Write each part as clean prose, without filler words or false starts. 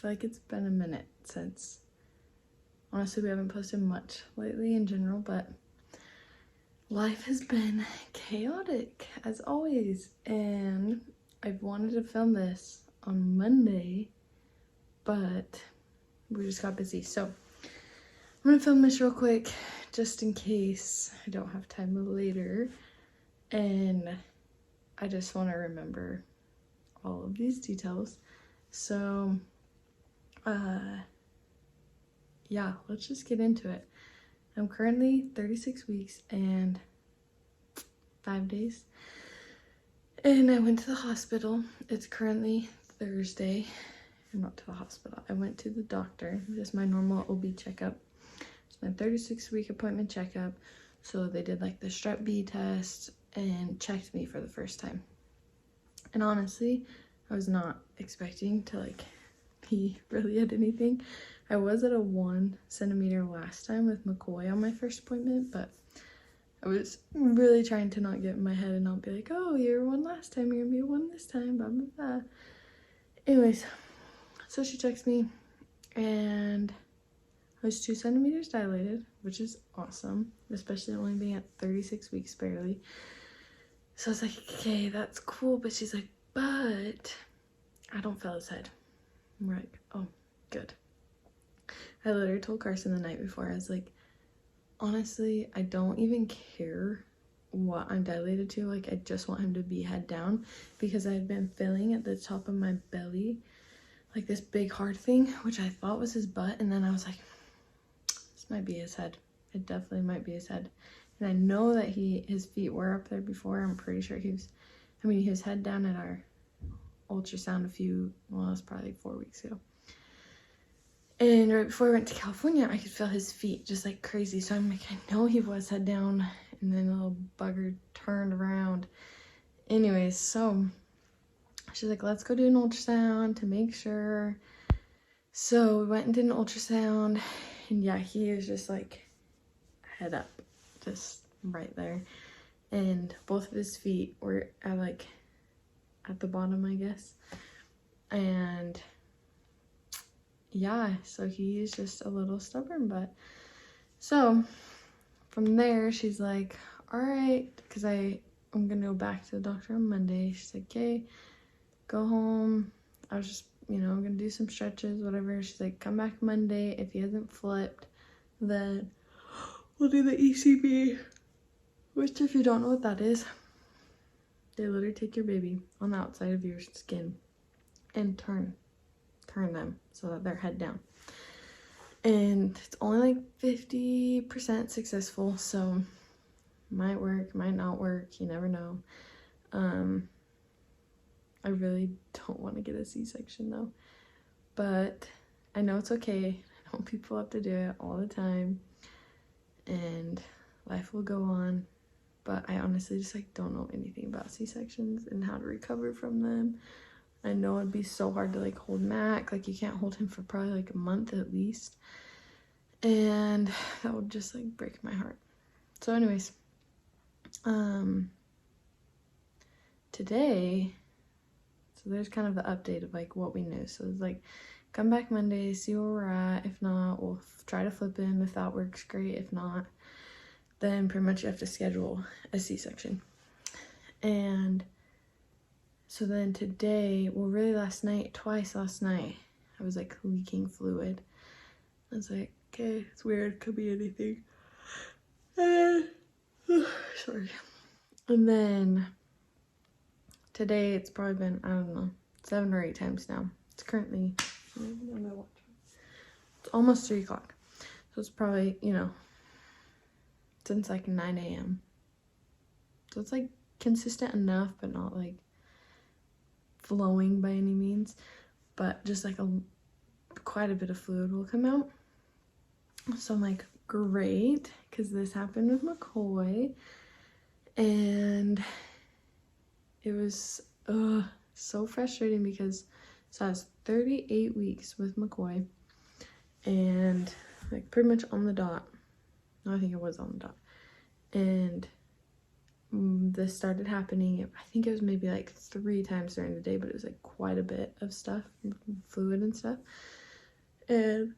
feel like it's been a minute since, honestly, we haven't posted much lately in general, but life has been chaotic as always, and I've wanted to film this on Monday, but we just got busy. So I'm gonna film this real quick just in case I don't have time later, and I just want to remember all of these details. So yeah, let's just get into it. I'm currently 36 weeks and 5 days, and I went to the hospital. It's currently Thursday. I'm not to the hospital. I went to the doctor. Just my normal OB checkup. It's my 36-week appointment checkup. So they did like the strep B test and checked me for the first time. And honestly, I was not expecting to like be really at anything. I was at a 1 centimeter last time with McCoy on my first appointment, but I was really trying to not get in my head and not be like, oh, you were 1 last time, you're gonna be a 1 this time, blah, blah, blah. Anyways, so she checks me, and I was 2 centimeters dilated, which is awesome, especially only being at 36 weeks barely. So I was like, okay, that's cool, but she's like, but I don't feel his head. I'm like, oh, good. I literally told Carson the night before, I was like, honestly, I don't even care what I'm dilated to. Like, I just want him to be head down, because I had been feeling at the top of my belly like this big hard thing, which I thought was his butt, and then I was like, this might be his head. It definitely might be his head. And I know that his feet were up there before. I'm pretty sure he was head down at our ultrasound well, it was probably 4 weeks ago. And right before I went to California, I could feel his feet just like crazy. So I'm like, I know he was head down, and then the little bugger turned around. Anyways, so she's like, let's go do an ultrasound to make sure. So we went and did an ultrasound, and yeah, he is just like head up, just right there. And both of his feet were at the bottom, I guess. And yeah, so he's just a little stubborn, but so from there, she's like, all right, because I'm gonna go back to the doctor on Monday. She's like, okay, go home. I was just, I'm gonna do some stretches, whatever. She's like, come back Monday. If he hasn't flipped, then we'll do the ECB, which, if you don't know what that is, they literally take your baby on the outside of your skin and turn them so that they're head down. And it's only like 50% successful, so might work, might not work, you never know. I really don't want to get a C-section though, but I know it's okay. I know people have to do it all the time, and life will go on, but I honestly just like don't know anything about C-sections and how to recover from them. I know it'd be so hard to like hold Mac, like you can't hold him for probably like a month at least, and that would just like break my heart. So anyways, today, so there's kind of the update of like what we knew. So it's like, come back Monday, see where we're at. If not, we'll try to flip him. If that works, great. If not, then pretty much you have to schedule a C-section. And so then today, well, really twice last night, I was like leaking fluid. I was like, okay, it's weird, could be anything. Sorry. And then today, it's probably been, I don't know, 7 or 8 times now. It's currently, it's almost 3 o'clock. So it's probably, since like 9 a.m. So it's like consistent enough, but not like flowing by any means, but just like quite a bit of fluid will come out. So I'm like, great, because this happened with McCoy, and it was so frustrating because I was 38 weeks with McCoy, and like pretty much on the dot. No, I think it was on the dot. And this started happening. I think it was maybe like 3 times during the day, but it was like quite a bit of stuff, fluid and stuff. And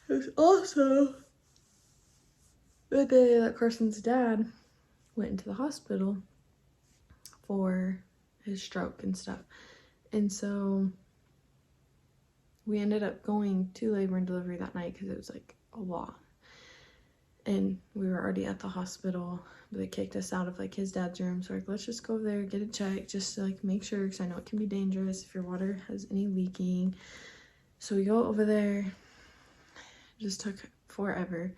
it was also the day that Carson's dad went into the hospital for his stroke and stuff. And so we ended up going to labor and delivery that night because it was like a lot. And we were already at the hospital, but they kicked us out of like his dad's room. So we're like, let's just go over there, get it checked, just to like make sure, because I know it can be dangerous if your water has any leaking. So we go over there. It just took forever.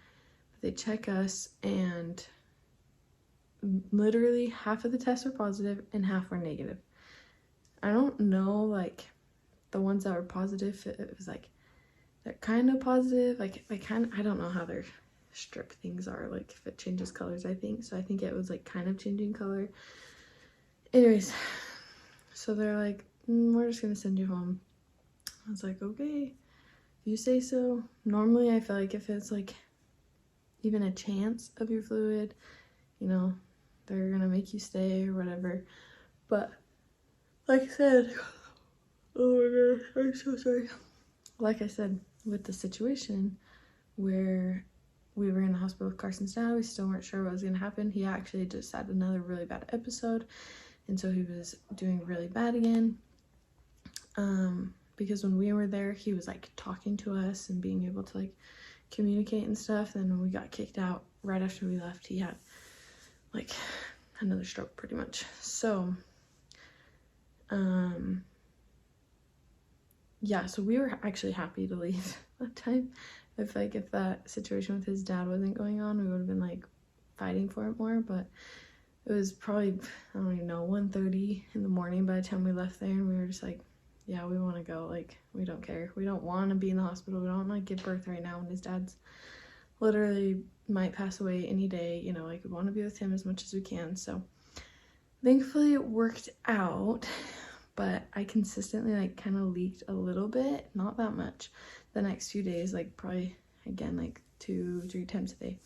They check us, and literally half of the tests were positive and half were negative. I don't know, like, the ones that were positive, it was like, they're kind of positive. Like, I don't know how their strip things are, like, if it changes colors, I think. So I think it was, like, kind of changing color. Anyways, so they're like, we're just gonna send you home. I was like, okay, if you say so. Normally, I feel like if it's, like, even a chance of your fluid, you know, they're gonna make you stay or whatever. But like I said, oh my gosh, I'm so sorry. Like I said, with the situation where we were in the hospital with Carson's dad, we still weren't sure what was gonna happen. He actually just had another really bad episode, and so he was doing really bad again. Because when we were there, he was like talking to us and being able to like communicate and stuff. Then when we got kicked out right after we left, he had like another stroke pretty much. So yeah, so we were actually happy to leave that time. If that situation with his dad wasn't going on, we would have been like fighting for it more. But it was probably, I don't even know, 1:30 in the morning by the time we left there, and we were just like, yeah, we want to go. Like, we don't care. We don't want to be in the hospital. We don't want to give birth right now when his dad's literally might pass away any day. You know, like, we want to be with him as much as we can. So thankfully it worked out, but I consistently like kind of leaked a little bit, not that much, the next few days, like probably again like 2-3 times a day,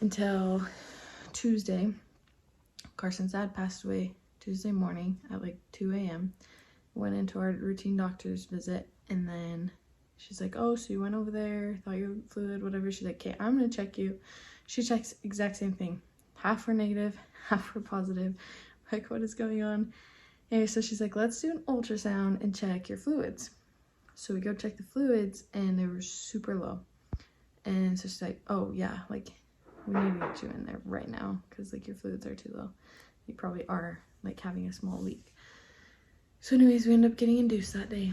until Tuesday. Carson's dad passed away Tuesday morning at like 2 a.m. Went into our routine doctor's visit, and then she's like, oh, so you went over there, thought you were fluid, whatever. She's like, okay, I'm gonna check you. She checks exact same thing. Half were negative, half were positive. Like, what is going on? And so she's like, let's do an ultrasound and check your fluids. So we go check the fluids, and they were super low. And so she's like, oh yeah, like, we need to get you in there right now, because like your fluids are too low. You probably are like having a small leak. So anyways, we ended up getting induced that day.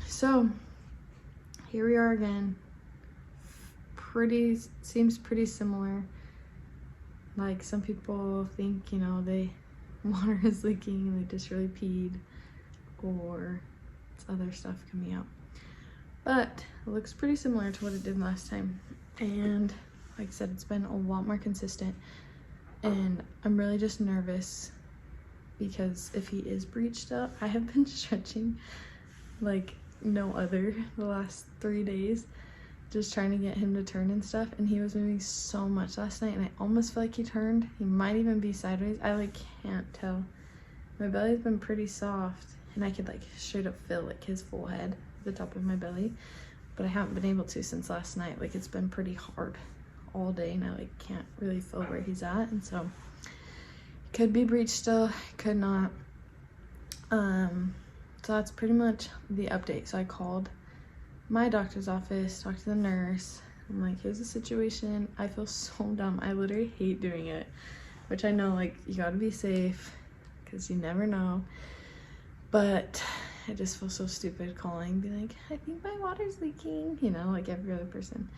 So here we are again. Seems pretty similar. Like, some people think, you know, water is leaking and they just really peed, or it's other stuff coming out. But it looks pretty similar to what it did last time. And like I said, it's been a lot more consistent. And I'm really just nervous, because if he is breached up, I have been stretching like no other the last 3 days, just trying to get him to turn and stuff. And he was moving so much last night, and I almost feel like he turned. He might even be sideways. I like can't tell. My belly's been pretty soft, and I could like straight up feel like his full head at the top of my belly, but I haven't been able to since last night. Like, it's been pretty hard all day, and I like can't really feel where he's at. And so could be breached still, could not. So that's pretty much the update. So I called my doctor's office, talked to the nurse. I'm like, here's the situation. I feel so dumb. I literally hate doing it, which I know, like, you gotta be safe because you never know. But I just feel so stupid calling, be like, I think my water's leaking, you know, like every other person.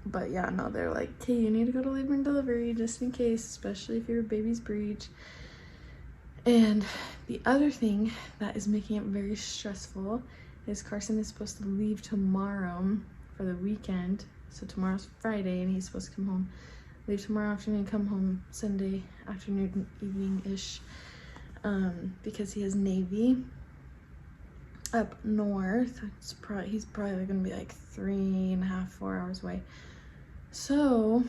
But yeah, no, they're like, hey, you need to go to labor and delivery just in case, especially if your baby's breech. And the other thing that is making it very stressful is Carson is supposed to leave tomorrow for the weekend. So tomorrow's Friday, and he's supposed to come home, leave tomorrow afternoon, come home Sunday afternoon, evening-ish, because he has Navy up north. He's probably gonna be like 3.5-4 hours away. So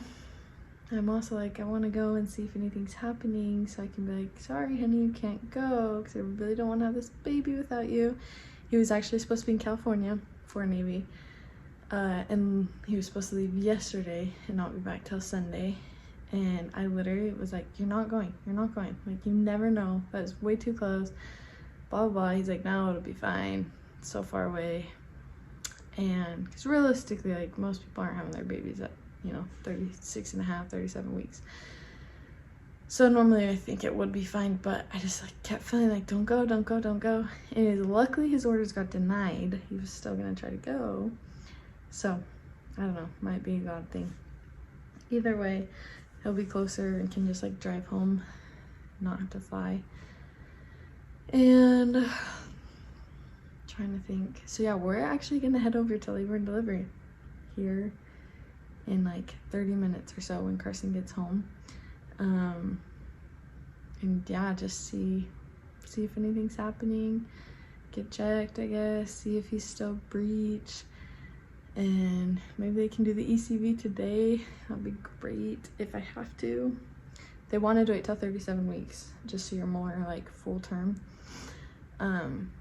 I'm also like, I want to go and see if anything's happening so I can be like, sorry honey, you can't go because I really don't want to have this baby without you. He was actually supposed to be in California for Navy, and he was supposed to leave yesterday and not be back till Sunday. And I literally was like, you're not going, like, you never know, that's way too close, blah blah blah. He's like, no, it'll be fine, it's so far away. And because realistically, like, most people aren't having their babies at, you know, 36 and a half, 37 weeks. So normally I think it would be fine, but I just like kept feeling like, don't go. And luckily his orders got denied. He was still gonna try to go. So I don't know, might be a God thing. Either way, he'll be closer and can just like drive home, not have to fly. And trying to think. So yeah, we're actually gonna head over to labor and delivery here in like 30 minutes or so when Carson gets home. And yeah, just see if anything's happening, get checked, I guess, see if he's still breech, and maybe they can do the ECV today. That'd be great if I have to. They wanted to wait till 37 weeks just so you're more like full term,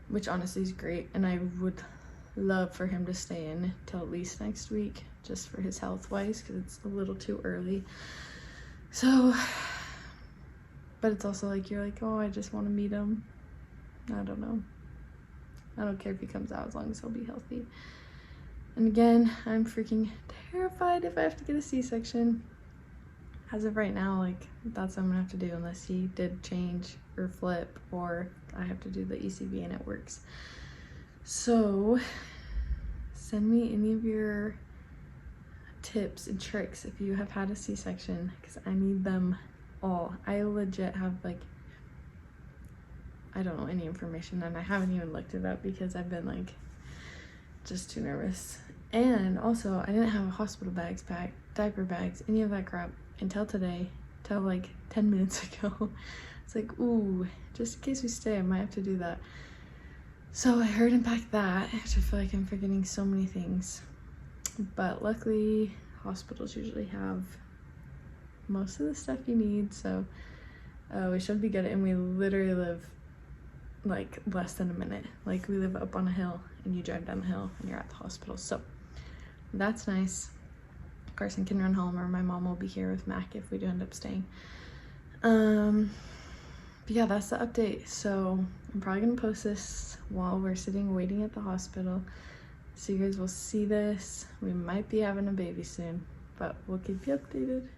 which honestly is great, and I would love for him to stay in till at least next week just for his health wise, because it's a little too early. So, but it's also like, you're like, oh, I just want to meet him. I don't know, I don't care if he comes out as long as he'll be healthy. And again, I'm freaking terrified if I have to get a C-section. As of right now, like, that's what I'm gonna have to do unless he did change or flip, or I have to do the ECV and it works. So send me any of your tips and tricks if you have had a C-section, because I need them all. I legit have like, I don't know any information, and I haven't even looked it up because I've been like just too nervous. And also, I didn't have hospital bags packed, diaper bags, any of that crap until today, till like 10 minutes ago. It's like, ooh, just in case we stay, I might have to do that. So I heard and packed that, which I feel like I'm forgetting so many things. But luckily, hospitals usually have most of the stuff you need, so we should be good. And we literally live like less than a minute. Like, we live up on a hill and you drive down the hill and you're at the hospital, so that's nice. Carson can run home, or my mom will be here with Mac if we do end up staying. But yeah, that's the update. So I'm probably gonna post this while we're sitting waiting at the hospital, so you guys will see this. We might be having a baby soon, but we'll keep you updated.